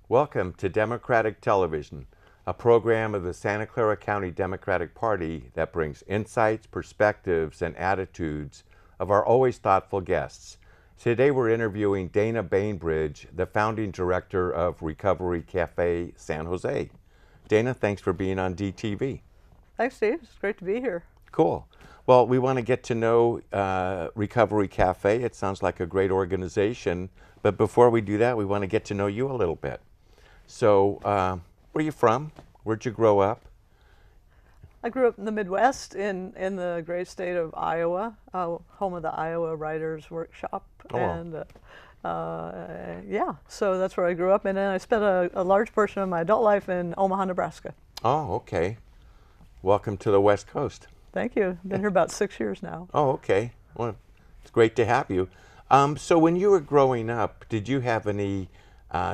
Welcome to Democratic Television, a program of the Santa Clara County Democratic Party that brings insights, perspectives, and attitudes of our always thoughtful guests. Today we're interviewing Dana Bainbridge, the founding director of Recovery Cafe San Jose. Dana, thanks for being on DTV. Thanks, Steve. It's great to be here. Cool. Well, we want to get to know Recovery Cafe. It sounds like a great organization. But before we do that, we want to get to know you a little bit. So, where are you from? Where'd you grow up? I grew up in the Midwest in the great state of Iowa, home of the Iowa Writers Workshop. Oh. And yeah, so that's where I grew up. And then I spent a large portion of my adult life in Omaha, Nebraska. Oh, okay. Welcome to the West Coast. Thank you. Been here about 6 years now. Oh, okay. Well, it's great to have you. So when you were growing up, did you have any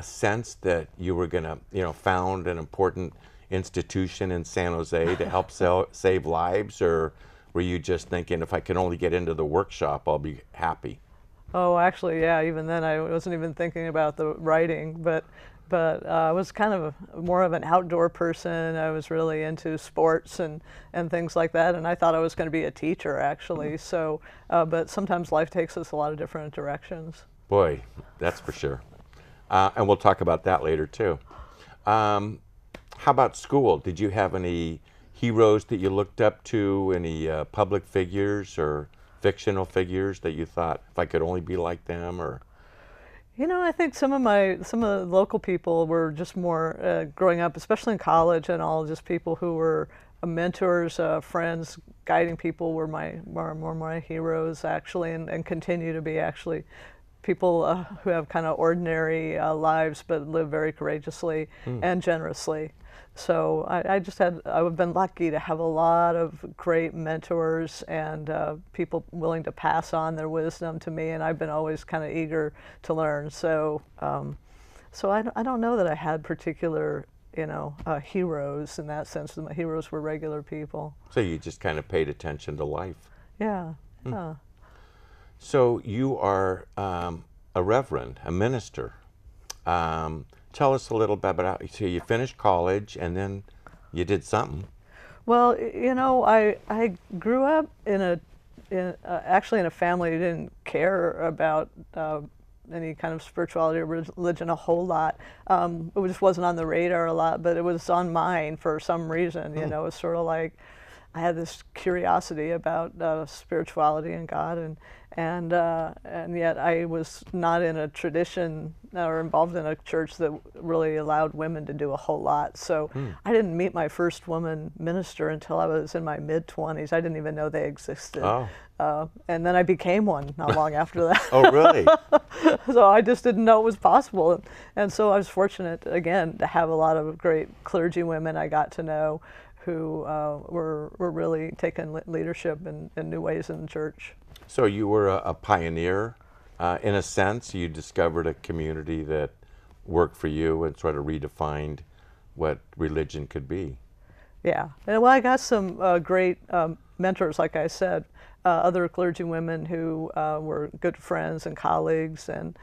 sense that you were going to, found an important institution in San Jose to help save lives, or were you just thinking, if I can only get into the workshop, I'll be happy? Oh, actually, yeah. Even then, I wasn't even thinking about the writing, but I was kind of more of an outdoor person. I was really into sports and things like that, and I thought I was going to be a teacher, actually. So, but sometimes life takes us a lot of different directions. Boy, that's for sure. And we'll talk about that later, too. How about school? Did you have any heroes that you looked up to, any public figures or fictional figures that you thought, if I could only be like them, or? I think some of the local people were just more growing up, especially in college and all, just people who were mentors, friends, guiding people were more my heroes, actually, and continue to be, actually, people who have kind of ordinary lives but live very courageously and generously. So I've been lucky to have a lot of great mentors and people willing to pass on their wisdom to me, and I've been always kind of eager to learn. So, I don't know that I had particular, heroes in that sense. My heroes were regular people. So you just kind of paid attention to life. Yeah. Yeah. So you are a reverend, a minister. Tell us a little bit about, so you finished college and then you did something. Well, I grew up actually in a family who didn't care about any kind of spirituality or religion a whole lot. It just wasn't on the radar a lot, but it was on mine for some reason. It was sort of like I had this curiosity about spirituality and God, and yet I was not in a tradition or involved in a church that really allowed women to do a whole lot. So I didn't meet my first woman minister until I was in my mid-20s. I didn't even know they existed. Oh. And then I became one not long after that. Oh, really? So I just didn't know it was possible. And so I was fortunate, again, to have a lot of great clergy women I got to know who were really taking leadership in new ways in the church. So you were a pioneer, in a sense. You discovered a community that worked for you and sort of redefined what religion could be. Yeah. And well, I got some great mentors, like I said, other clergy women who were good friends and colleagues, and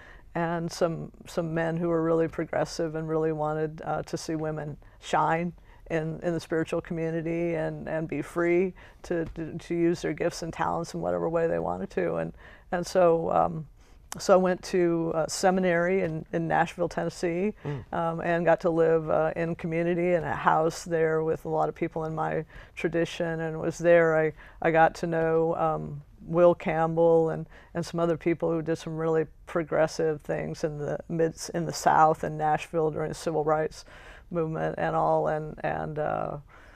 some men who were really progressive and really wanted to see women shine in the spiritual community and be free to use their gifts and talents in whatever way they wanted to. And so I went to seminary in Nashville, Tennessee, and got to live in community in a house there with a lot of people in my tradition, and was there I got to know Will Campbell and some other people who did some really progressive things in the South and Nashville during the civil rights movement and all, and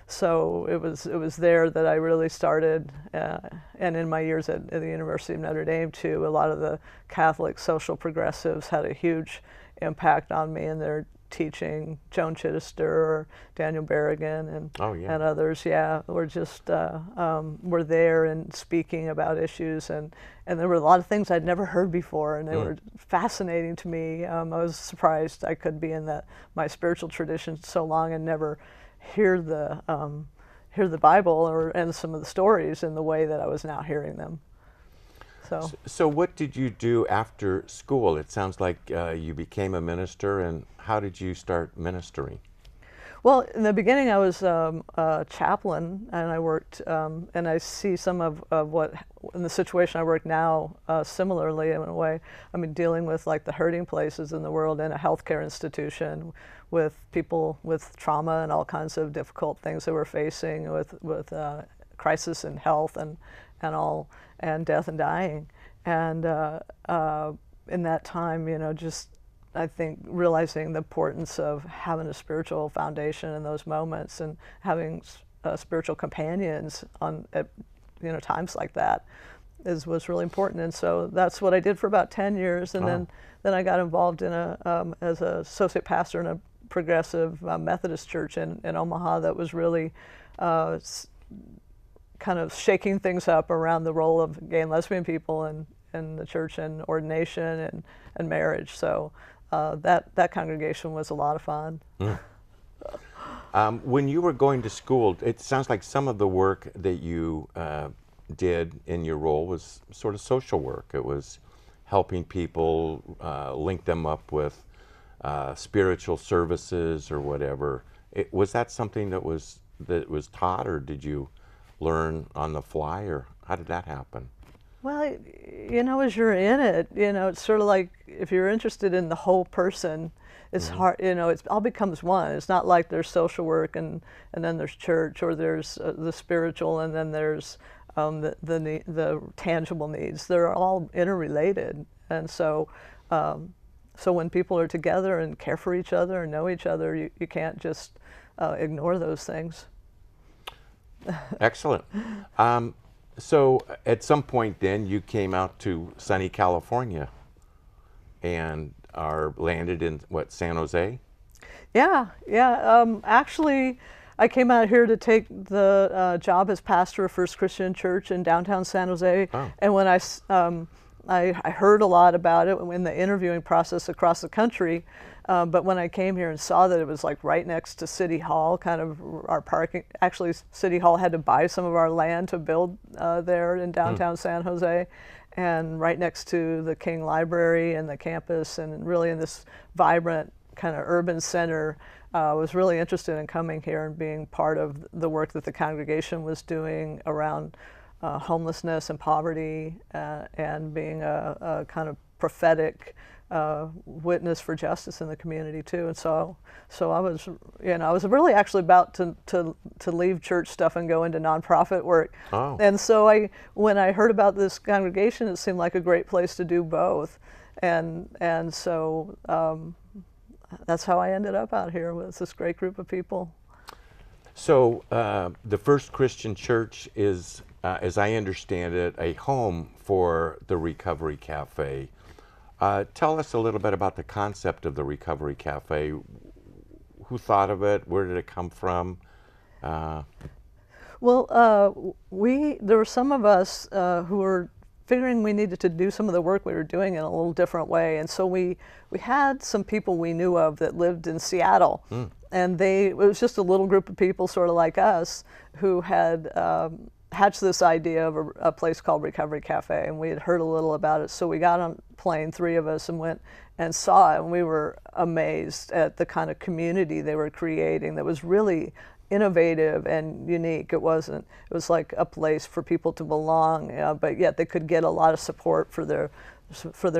so it was there that I really started, and in my years at the University of Notre Dame too, a lot of the Catholic social progressives had a huge impact on me in their teaching. Joan Chittister, Daniel Berrigan, and others, were just were there and speaking about issues, and there were a lot of things I'd never heard before, and they were fascinating to me. I was surprised I could be in my spiritual tradition so long and never hear the Bible and some of the stories in the way that I was now hearing them. So. So what did you do after school? It sounds like you became a minister, and how did you start ministering? Well, in the beginning, I was a chaplain, and I worked, and I see some of what, in the situation I work now, similarly in a way. I mean, dealing with like the hurting places in the world in a healthcare institution, with people with trauma and all kinds of difficult things they were facing, with crisis in health and all, and death and dying, and in that time, you know, just I think realizing the importance of having a spiritual foundation in those moments and having spiritual companions at times like that was really important. And so that's what I did for about 10 years. And then I got involved in as an associate pastor in a progressive Methodist church in Omaha that was really kind of shaking things up around the role of gay and lesbian people in the church, and ordination and marriage. So that congregation was a lot of fun. When you were going to school, it sounds like some of the work that you did in your role was sort of social work. It was helping people, link them up with spiritual services or whatever. Was that something that was taught, or did you learn on the fly, or how did that happen? Well, you know, as you're in it, you know, it's sort of like if you're interested in the whole person, it's hard, you know, it all becomes one. It's not like there's social work and then there's church, or there's the spiritual, and then there's the tangible needs. They're all interrelated. And so so when people are together and care for each other and know each other, you can't just ignore those things. Excellent. So at some point then you came out to sunny California and are landed in what, San Jose? Yeah. Actually, I came out here to take the job as pastor of First Christian Church in downtown San Jose. Oh. And when I heard a lot about it in the interviewing process across the country, but when I came here and saw that it was like right next to City Hall, kind of our parking, actually City Hall had to buy some of our land to build there in downtown San Jose, and right next to the King Library and the campus, and really in this vibrant kind of urban center, I was really interested in coming here and being part of the work that the congregation was doing around homelessness and poverty, and being a kind of prophetic witness for justice in the community too. And so I was, you know, I was really actually about to leave church stuff and go into nonprofit work. Oh. And so when I heard about this congregation, it seemed like a great place to do both. And so that's how I ended up out here with this great group of people. So the First Christian Church is, as I understand it, a home for the Recovery Cafe. Tell us a little bit about the concept of the Recovery Cafe. Who thought of it? Where did it come from? Well, there were some of us who were figuring we needed to do some of the work we were doing in a little different way, and so we had some people we knew of that lived in Seattle, and it was just a little group of people, sort of like us, who had hatched this idea of a place called Recovery Cafe, and we had heard a little about it. So we got on a plane, 3 of us, and went and saw it, and we were amazed at the kind of community they were creating that was really innovative and unique. It was like a place for people to belong, but yet they could get a lot of support for their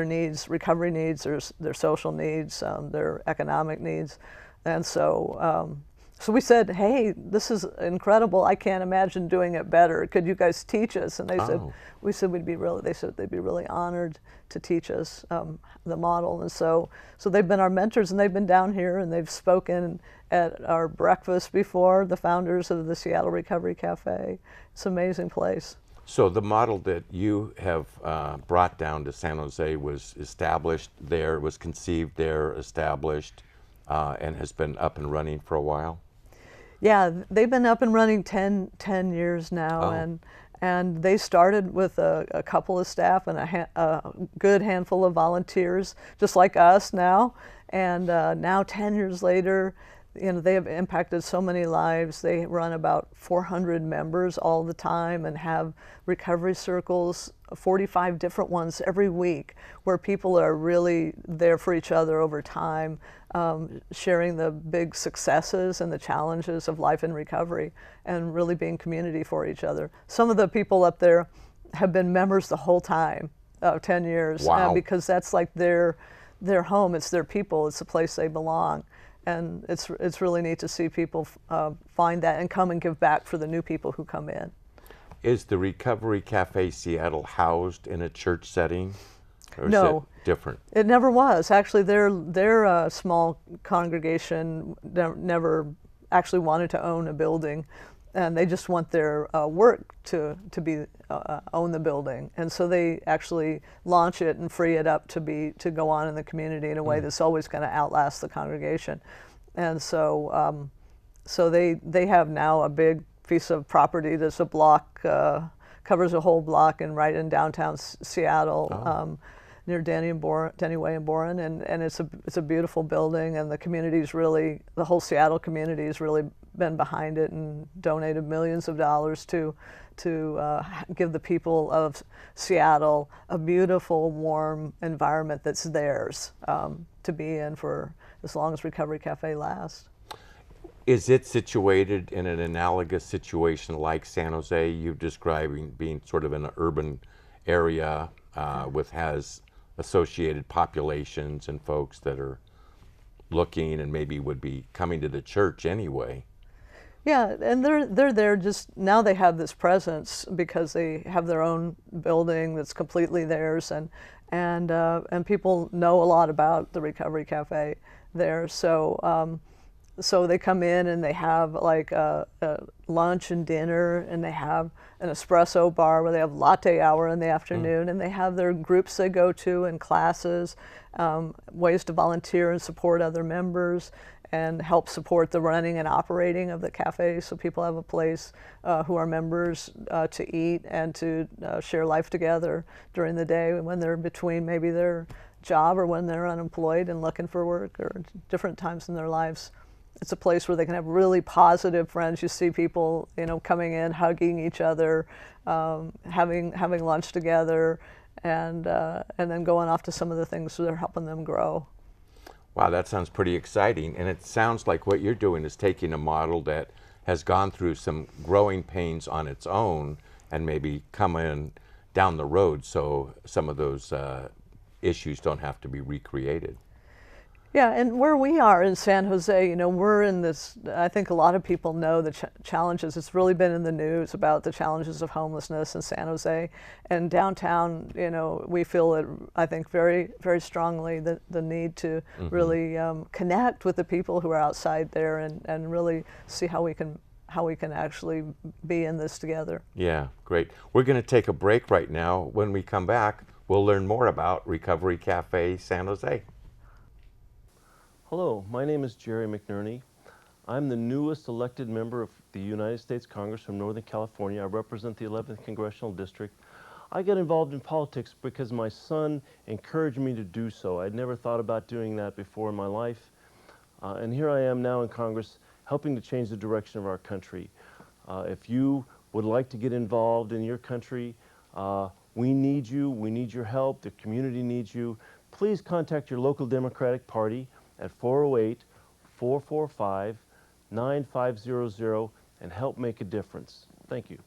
needs, recovery needs, their social needs, their economic needs. And so we said, hey, this is incredible. I can't imagine doing it better. Could you guys teach us? And they said, they said they'd be really honored to teach us the model. And so they've been our mentors, and they've been down here, and they've spoken at our breakfast before, the founders of the Seattle Recovery Cafe. It's an amazing place. So the model that you have brought down to San Jose was established there, was conceived there, established, and has been up and running for a while? Yeah, they've been up and running 10 years now, and they started with a couple of staff and a good handful of volunteers, just like us now. And now 10 years later, they have impacted so many lives. They run about 400 members all the time and have recovery circles, 45 different ones every week, where people are really there for each other over time, sharing the big successes and the challenges of life in recovery, and really being community for each other. Some of the people up there have been members the whole time, 10 years, Wow. because that's like their home. It's their people. It's the place they belong. And it's really neat to see people find that and come and give back for the new people who come in. Is the Recovery Cafe Seattle housed in a church setting? Or No. is it different? It never was. Actually, their small congregation never actually wanted to own a building, and they just want their work to be own the building, and so they actually launch it and free it up to go on in the community in a way that's always going to outlast the congregation, and so so they have now a big piece of property that's a block, covers a whole block, and right in downtown Seattle. Near Denny Way and Boren, and it's a beautiful building, and the community's really, the whole Seattle community has really been behind it and donated millions of dollars to give the people of Seattle a beautiful, warm environment that's theirs to be in for as long as Recovery Cafe lasts. Is it situated in an analogous situation like San Jose? You're describing being sort of in an urban area has associated populations and folks that are looking and maybe would be coming to the church anyway. Yeah, and they're there just now. They have this presence because they have their own building that's completely theirs, and people know a lot about the Recovery Cafe there. So so they come in and they have like a lunch and dinner, and they have an espresso bar where they have latte hour in the afternoon, and they have their groups they go to and classes, ways to volunteer and support other members and help support the running and operating of the cafe, so people have a place who are members to eat and to share life together during the day when they're between maybe their job or when they're unemployed and looking for work, or different times in their lives. It's a place where they can have really positive friends. You see people, coming in, hugging each other, having lunch together, and then going off to some of the things that are helping them grow. Wow, that sounds pretty exciting. And it sounds like what you're doing is taking a model that has gone through some growing pains on its own and maybe come in down the road so some of those issues don't have to be recreated. Yeah, and where we are in San Jose, we're in this, I think a lot of people know the challenges. It's really been in the news about the challenges of homelessness in San Jose. And downtown, we feel it, I think, very, very strongly, the need to really connect with the people who are outside there and really see how we can actually be in this together. Yeah, great. We're going to take a break right now. When we come back, we'll learn more about Recovery Cafe San Jose. Hello, my name is Jerry McNerney. I'm the newest elected member of the United States Congress from Northern California. I represent the 11th Congressional District. I got involved in politics because my son encouraged me to do so. I'd never thought about doing that before in my life. And here I am now in Congress helping to change the direction of our country. If you would like to get involved in your country, we need you, we need your help, the community needs you. Please contact your local Democratic Party at 408-445-9500 and help make a difference. Thank you.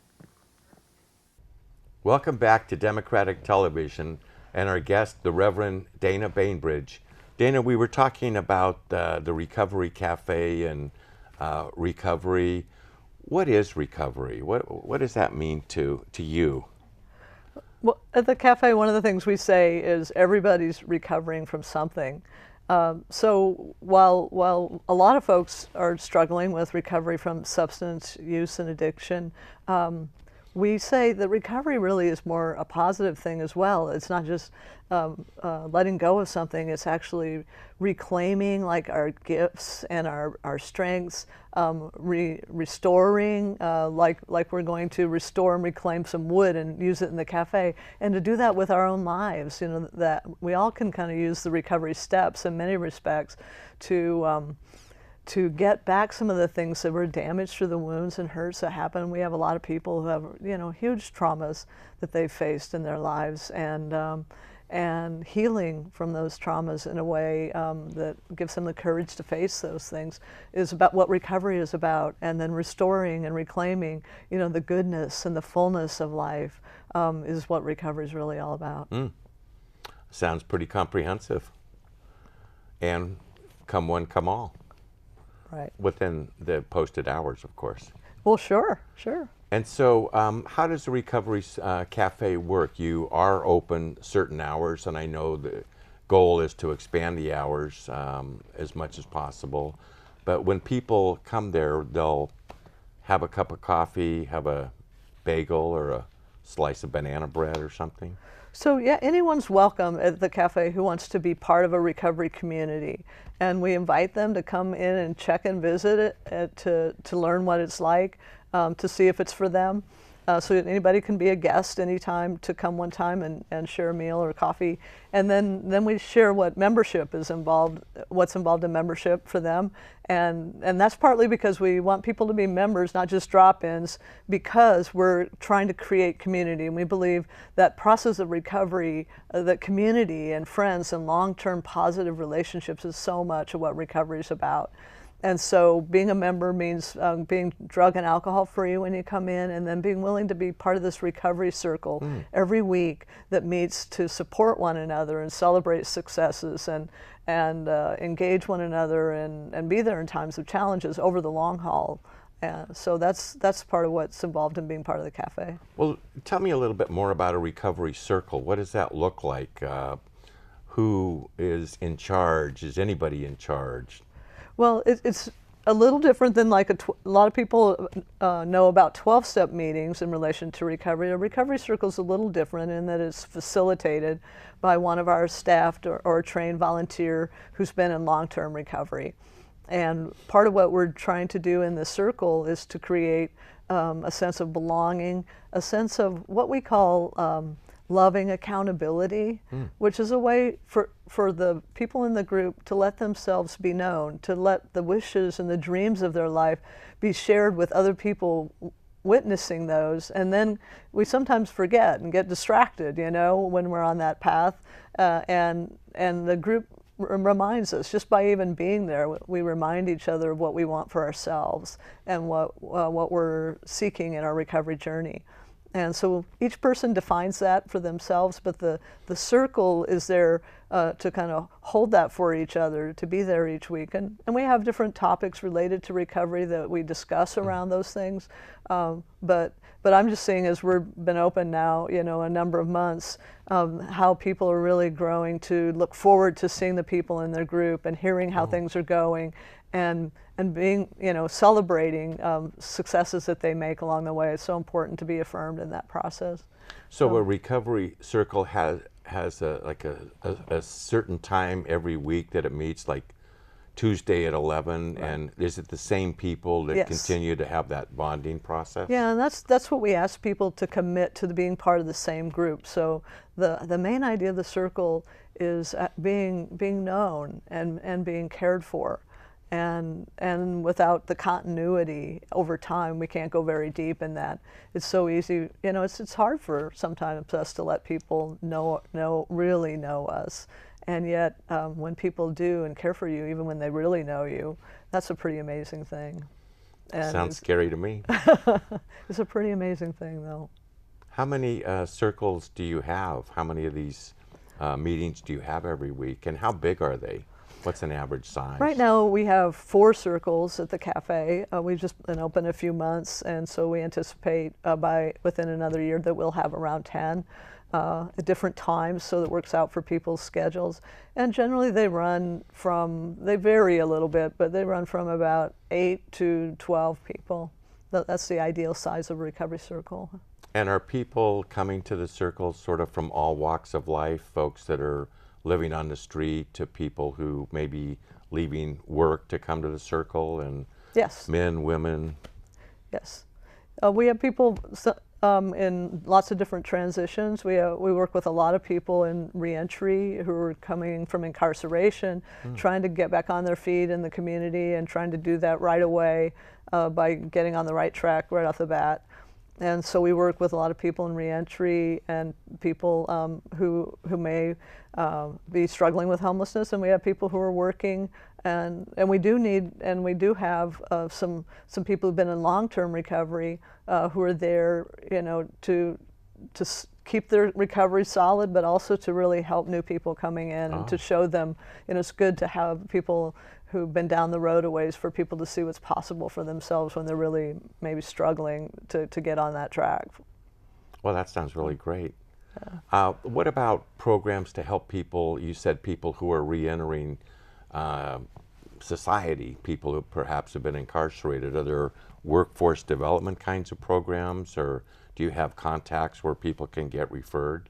Welcome back to Democratic Television and our guest, the Reverend Dana Bainbridge. Dana, we were talking about the Recovery Cafe and recovery. What is recovery? What does that mean to you? Well, at the cafe, one of the things we say is everybody's recovering from something. So while a lot of folks are struggling with recovery from substance use and addiction, we say that recovery really is more a positive thing as well. It's not just letting go of something, it's actually reclaiming like our gifts and our strengths, restoring, like we're going to restore and reclaim some wood and use it in the cafe, and to do that with our own lives. That we all can kind of use the recovery steps in many respects to to get back some of the things that were damaged through the wounds and hurts that happened. We have a lot of people who have, you know, huge traumas that they've faced in their lives, and healing from those traumas in a way that gives them the courage to face those things is about what recovery is about, and then restoring and reclaiming, you know, the goodness and the fullness of life is what recovery is really all about. Sounds pretty comprehensive. And come one, come all. Right. Within the posted hours, of course. Well, sure, sure. And so how does the Recovery Cafe work? You are open certain hours, and I know the goal is to expand the hours as much as possible. But when people come there, they'll have a cup of coffee, have a bagel or a slice of banana bread or something? So yeah, anyone's welcome at the cafe who wants to be part of a recovery community. And we invite them to come in and check and visit it to learn what it's like, to see if it's for them. So that anybody can be a guest anytime to come one time and share a meal or coffee. And then we share what membership is involved, what's involved in membership for them. And that's partly because we want people to be members, not just drop-ins, because we're trying to create community. And we believe that process of recovery, that community and friends and long-term positive relationships is so much of what recovery is about. And so being a member means being drug and alcohol free when you come in, and then being willing to be part of this recovery circle every week that meets to support one another and celebrate successes and engage one another and be there in times of challenges over the long haul. So that's part of what's involved in being part of the cafe. Well, tell me a little bit more about a recovery circle. What does that look like? Who is in charge? Is anybody in charge? Well, it's a little different than like a lot of people know about 12-step meetings in relation to recovery. A recovery circle is a little different in that it's facilitated by one of our staffed or a trained volunteer who's been in long-term recovery. And part of what we're trying to do in the circle is to create a sense of belonging, a sense of what we call loving accountability, which is a way for the people in the group to let themselves be known, to let the wishes and the dreams of their life be shared with other people witnessing those. And then we sometimes forget and get distracted, you know, when we're on that path. And the group reminds us, just by even being there, we remind each other of what we want for ourselves and what we're seeking in our recovery journey. And so each person defines that for themselves, but the circle is there to kind of hold that for each other, to be there each week. And we have different topics related to recovery that we discuss around those things. But I'm just seeing, as we've been open now, you know, a number of months, how people are really growing to look forward to seeing the people in their group and hearing how things are going, and being, you know, celebrating successes that they make along the way. It's so important to be affirmed in that process. So a recovery circle has a certain time every week that it meets, like Tuesday at 11, right. And is it the same people that continue to have that bonding process? Yeah, and that's what we ask people to commit to, being part of the same group. So the main idea of the circle is being known and being cared for. And without the continuity over time, we can't go very deep in that. It's so easy, you know, it's hard for sometimes us to let people really know us. And yet, when people do and care for you, even when they really know you, that's a pretty amazing thing. And sounds scary to me. It's a pretty amazing thing, though. How many circles do you have? How many of these meetings do you have every week? And how big are they? What's an average size? Right now we have 4 circles at the cafe. We've just been open a few months, and so we anticipate within another year that we'll have around 10 at different times, so that works out for people's schedules. And generally they vary a little bit, but they run from about 8 to 12 people. That's the ideal size of a recovery circle. And are people coming to the circle sort of from all walks of life, folks that are living on the street to people who may be leaving work to come to the circle, and yes, men, women? Yes. We have people in lots of different transitions. We work with a lot of people in reentry who are coming from incarceration, trying to get back on their feet in the community and trying to do that right away by getting on the right track right off the bat. And so we work with a lot of people in reentry and people who may be struggling with homelessness, and we have people who are working, and we do have some people who've been in long-term recovery who are there, to keep their recovery solid, but also to really help new people coming in and to show them, it's good to have people who've been down the road a ways for people to see what's possible for themselves when they're really maybe struggling to get on that track. Well, that sounds really great. What about programs to help people, you said people who are reentering society, people who perhaps have been incarcerated? Are there workforce development kinds of programs, or do you have contacts where people can get referred?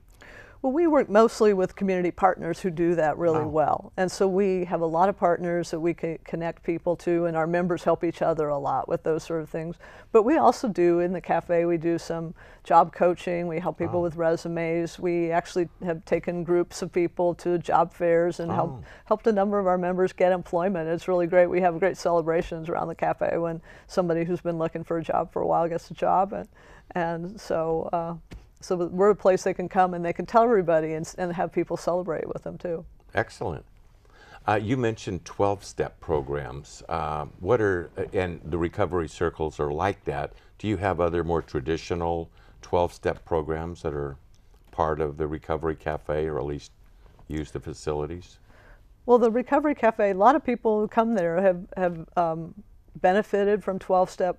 Well, we work mostly with community partners who do that really well. And so we have a lot of partners that we can connect people to, and our members help each other a lot with those sort of things. But we also do, in the cafe, we do some job coaching. We help people with resumes. We actually have taken groups of people to job fairs and helped a number of our members get employment. It's really great. We have great celebrations around the cafe when somebody who's been looking for a job for a while gets a job. And so we're a place they can come and they can tell everybody and have people celebrate with them too. Excellent. You mentioned 12-step programs. And the recovery circles are like that. Do you have other more traditional 12-step programs that are part of the Recovery Cafe, or at least use the facilities? Well, the Recovery Cafe, a lot of people who come there have benefited from 12-step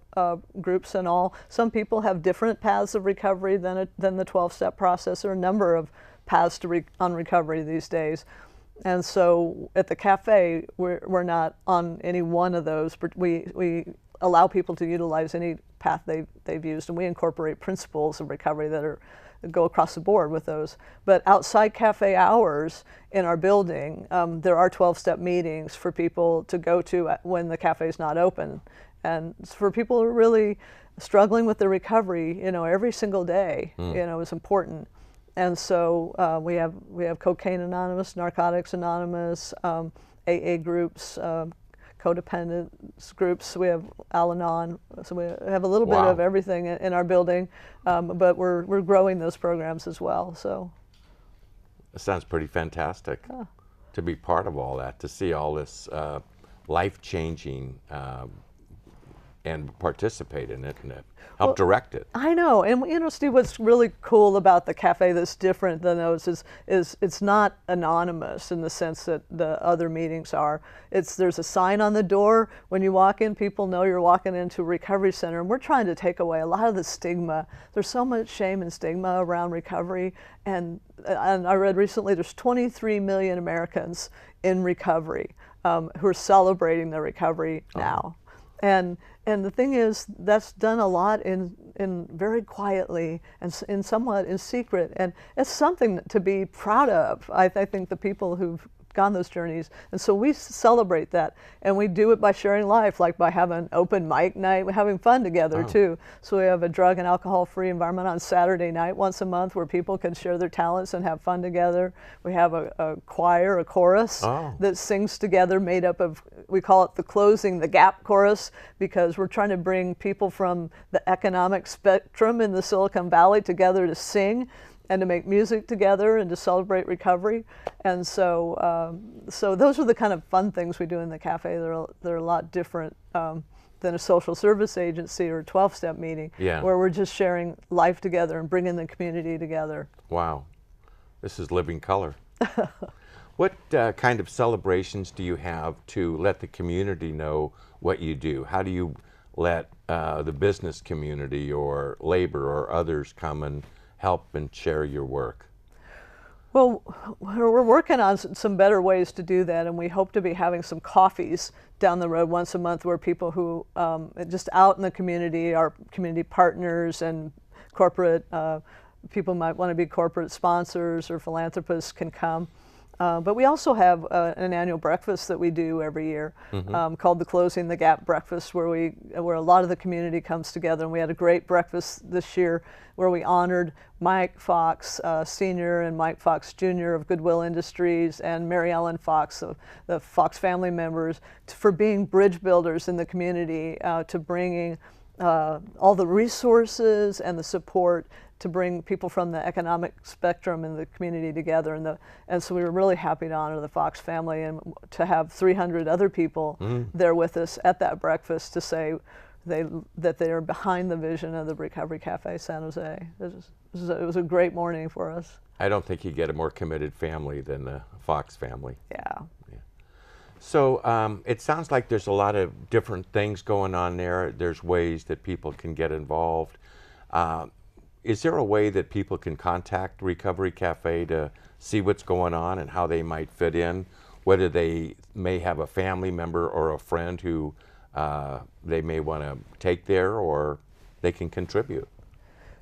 groups and all. Some people have different paths of recovery than the 12-step process. There are a number of paths on recovery these days. And so at the cafe, we're not on any one of those, but we allow people to utilize any path they've used, and we incorporate principles of recovery that go across the board with those. But outside cafe hours in our building, there are 12-step meetings for people to go to when the cafe is not open. And for people who are really struggling with their recovery, every single day, is important. And so we have Cocaine Anonymous, Narcotics Anonymous, AA groups, codependence groups. We have Al-Anon, so we have a little bit of everything in our building, but we're growing those programs as well. So it sounds pretty fantastic to be part of all that, to see all this life-changing and participate in it and help direct it. I know, and Steve, what's really cool about the cafe that's different than those is it's not anonymous in the sense that the other meetings are. There's a sign on the door. When you walk in, people know you're walking into a recovery center, and we're trying to take away a lot of the stigma. There's so much shame and stigma around recovery, and I read recently there's 23 million Americans in recovery who are celebrating their recovery now. And the thing is, that's done a lot in very quietly and somewhat in secret, and it's something to be proud of. I think the people who've gone those journeys, and so we celebrate that, and we do it by sharing life, like by having open mic night, having fun together too. So we have a drug and alcohol-free environment on Saturday night once a month where people can share their talents and have fun together. We have a choir, a chorus that sings together, made up of, we call it the Closing the Gap chorus, because we're trying to bring people from the economic spectrum in the Silicon Valley together to sing and to make music together and to celebrate recovery. And so so those are the kind of fun things we do in the cafe. They're a lot different than a social service agency or a 12-step meeting, where we're just sharing life together and bringing the community together. Wow, this is living color. What kind of celebrations do you have to let the community know what you do? How do you let the business community or labor or others come and help and share your work? Well, we're working on some better ways to do that, and we hope to be having some coffees down the road once a month where people who just out in the community, our community partners and corporate people might want to be corporate sponsors or philanthropists can come. But we also have an annual breakfast that we do every year called the Closing the Gap Breakfast, where a lot of the community comes together. And we had a great breakfast this year where we honored Mike Fox Sr. and Mike Fox Jr. of Goodwill Industries and Mary Ellen Fox, the Fox family members, for being bridge builders in the community, to bringing all the resources and the support to bring people from the economic spectrum in the community together. And so we were really happy to honor the Fox family and to have 300 other people there with us at that breakfast to say that they are behind the vision of the Recovery Cafe San Jose. It was a great morning for us. I don't think you get a more committed family than the Fox family. Yeah. So it sounds like there's a lot of different things going on there. There's ways that people can get involved. Is there a way that people can contact Recovery Cafe to see what's going on and how they might fit in, whether they may have a family member or a friend who they may want to take there, or they can contribute?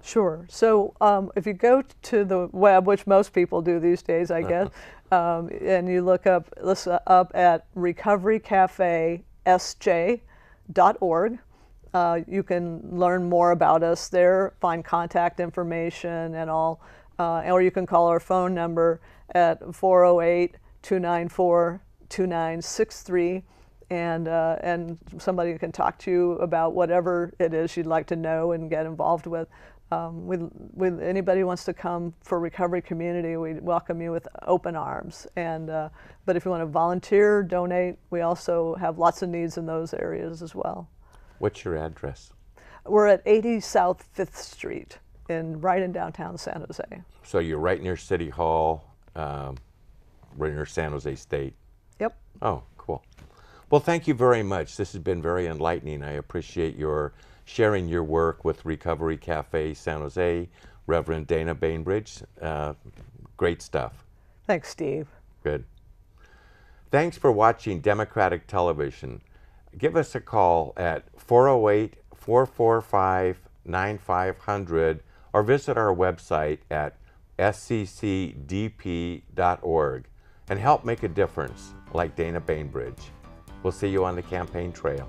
Sure. So if you go to the web, which most people do these days, I guess, and you look up at recoverycafesj.org, you can learn more about us there, find contact information and all, or you can call our phone number at 408-294-2963, and somebody can talk to you about whatever it is you'd like to know and get involved with. Anybody who wants to come for Recovery Community, we welcome you with open arms. But if you want to volunteer, donate, we also have lots of needs in those areas as well. What's your address? We're at 80 South 5th Street, right in downtown San Jose. So you're right near City Hall, right near San Jose State. Yep. Oh, cool. Well, thank you very much. This has been very enlightening. I appreciate your sharing your work with Recovery Cafe San Jose, Reverend Dana Bainbridge. Great stuff. Thanks, Steve. Good. Thanks for watching Democratic Television. Give us a call at 408-445-9500 or visit our website at sccdp.org and help make a difference like Dana Bainbridge. We'll see you on the campaign trail.